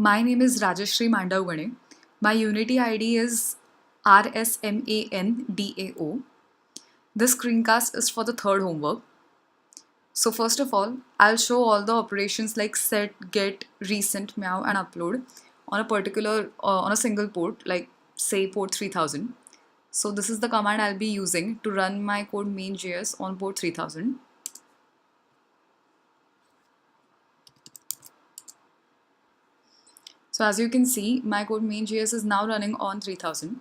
My name is Rajashri Mandavgane. My Unity ID is RSMANDAO. This screencast is for the third homework. So first of all, I'll show all the operations like set, get, resend, meow, and upload on a particular on a single port, like say port 3000. So this is the command I'll be using to run my code main.js on port 3000. So as you can see, my code main.js is now running on 3000.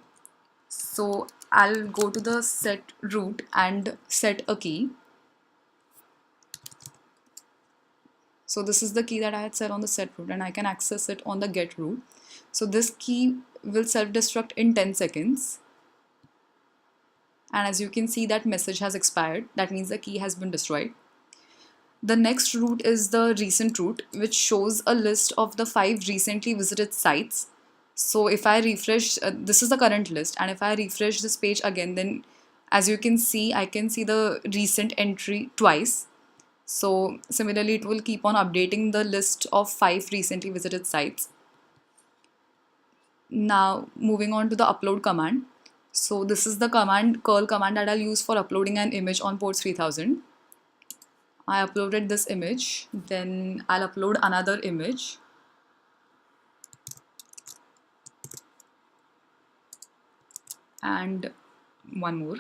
So I'll go to the set root and set a key. So this is the key that I had set on the set root and I can access it on the get root. So this key will self-destruct in 10 seconds. And as you can see, that message has expired. That means the key has been destroyed. The next root is the recent root, which shows a list of the 5 recently visited sites. So if I refresh, this is the current list, and if I refresh this page again, then as you can see, I can see the recent entry twice. So similarly, it will keep on updating the list of 5 recently visited sites. Now moving on to the upload command. So this is the command, curl command, that I'll use for uploading an image on port 3000. I uploaded this image, then I'll upload another image. And one more.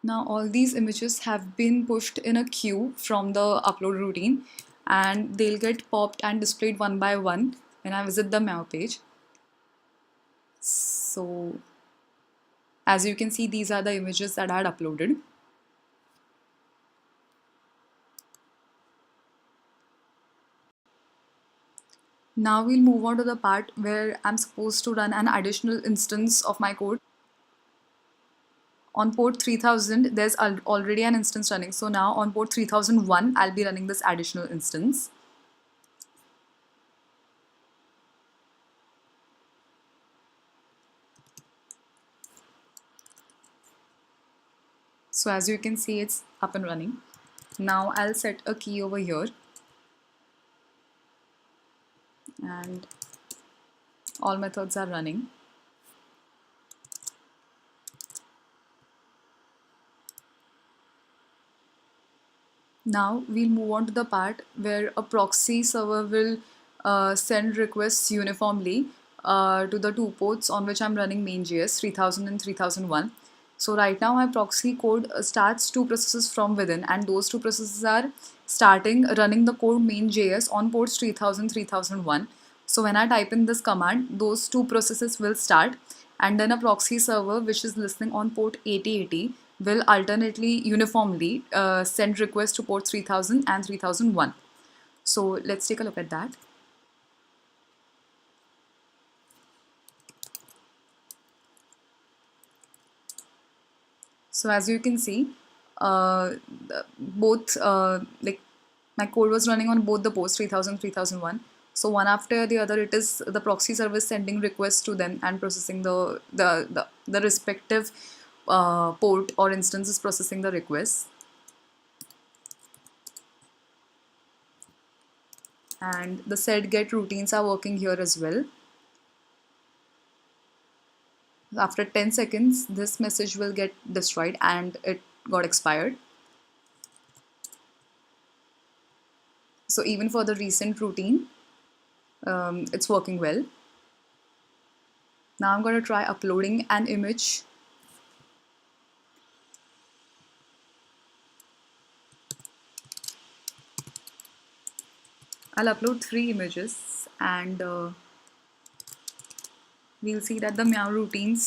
Now all these images have been pushed in a queue from the upload routine and they'll get popped and displayed one by one when I visit the Meow page. So as you can see, these are the images that I had uploaded. Now we'll move on to the part where I'm supposed to run an additional instance of my code. On port 3000, there's already an instance running. So now on port 3001, I'll be running this additional instance. So as you can see, it's up and running. Now I'll set a key over here. And all methods are running. Now we'll move on to the part where a proxy server will send requests uniformly to the 2 ports on which I'm running main.js 3000 and 3001. So right now my proxy code starts 2 processes from within, and those 2 processes are starting running the code main.js on ports 3000, 3001. So when I type in this command, those 2 processes will start, and then a proxy server which is listening on port 8080 will alternately uniformly send requests to port 3000 and 3001. So let's take a look at that. So as you can see, both like my code was running on both the ports 3000, 3001. So one after the other, it is the proxy service sending requests to them and processing the respective port or instance is processing the requests. And the set get routines are working here as well. After 10 seconds, this message will get destroyed and it got expired. So even for the recent routine, it's working well. Now I'm going to try uploading an image. I'll upload 3 images and we'll see that the Meow routine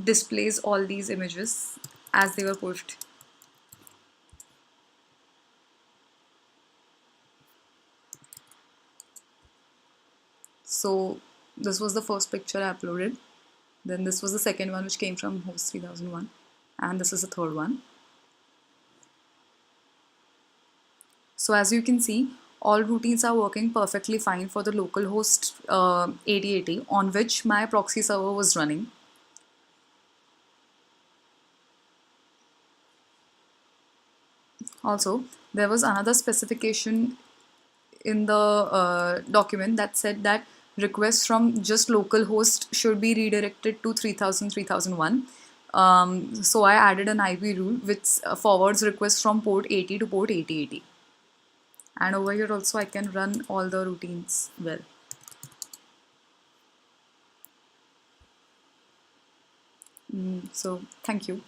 displays all these images as they were pushed. So this was the first picture I uploaded. Then this was the second one, which came from host 3001, and this is the third one. So as you can see, all routines are working perfectly fine for the localhost 8080 on which my proxy server was running. Also, there was another specification in the document that said that requests from just localhost should be redirected to 3000 3001. So I added an IP rule which forwards requests from port 80 to port 8080. And over here also I can run all the routines well. So thank you.